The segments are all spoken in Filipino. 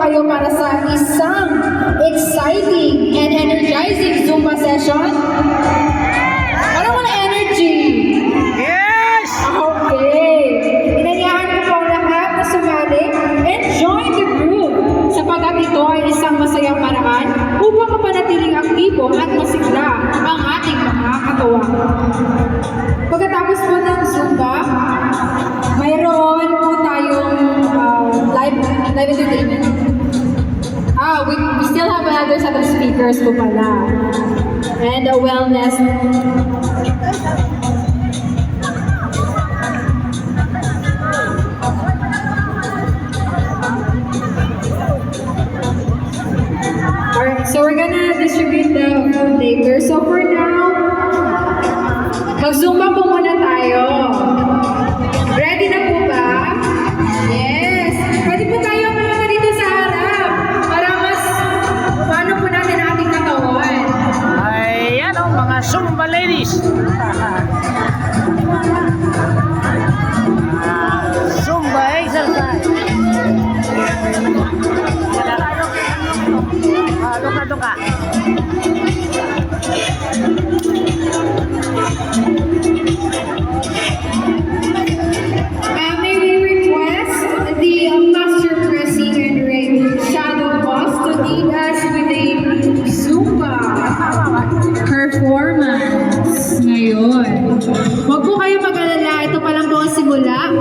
kayo para sa isang exciting and energizing Zumba session? Parang wala energy. Yes! Okay. Inanyahan ko po ang lahat na sumali and join the group sapagkat ito ay isang masayang paraan upang mapanatiling aktibo at masigla ang ating mga katawan. Pagkatapos po ng Zumba, mayroon po tayong live entertainment. We still have another set of speakers po pala. And a wellness. Alright, so we're gonna distribute the food later. So for now, mag-Zumba po muna tayo. Ready na po ba? Yes! Pwede po tayo pumunta dito sa harap para mas paano po natin ang ating katawan. Ayan o, mga Zumba ladies. Zumba exercise. Duka. May we request the Master Pressing and Ring Shadow Boss to lead us with a Zumba performance ngayon. Huwag po kayo mag-alala, ito pa lang po ang simula.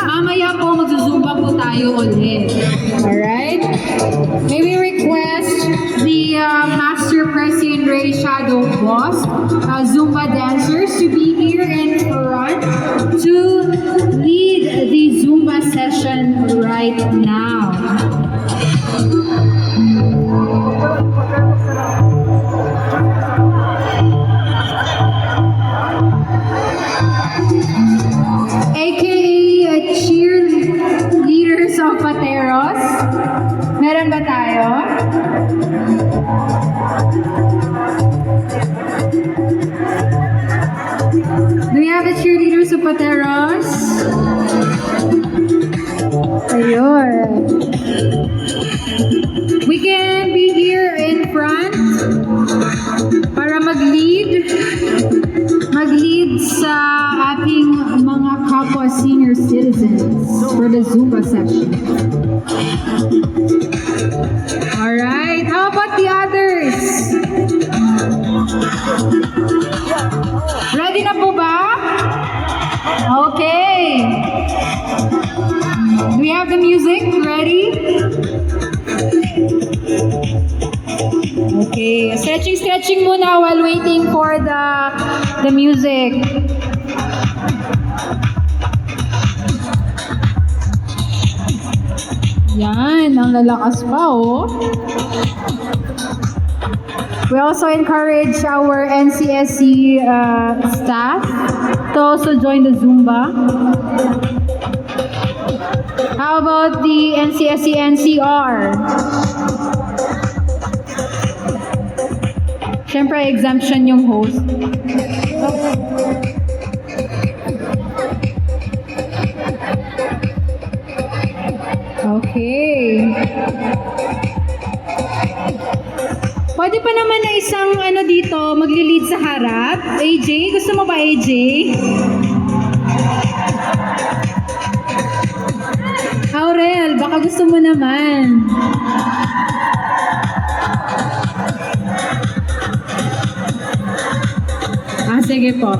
Mamaya po mag-Zumba po tayo ulit. Alright? May we request the Master Pressing and Ring Shadow Boss Zumba dancers to be here in front to lead the Zumba session right now. AKA cheerleaders of Pateros. Meron ba tayo? Do we have the cheerleaders of Pateros? Ayun. We can be here in front para mag-lead sa ating mga kapwa senior citizens for the Zumba session. Alright, how about the others? Ready na po ba? Okay. Do we have the music ready? Okay, stretching muna while waiting for the music. Yan, ang lalakas pa oh. We also encourage our NCSC staff to also join the Zumba. How about the NCSC NCR? Siyempre, exemption yung host. Okay. Pwede pa naman na isang dito, magli-lead sa harap. AJ, gusto mo ba AJ? Aurel, baka gusto mo naman. Sige po.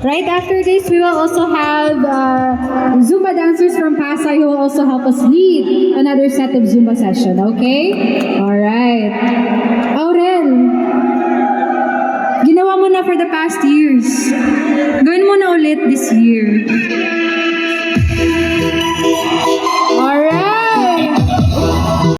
Right after this, we will also have Zumba dancers from Pasay who will also help us lead another set of Zumba session, okay? Alright. Aurel, ginawa mo na for the past years. Gawin mo na ulit this year.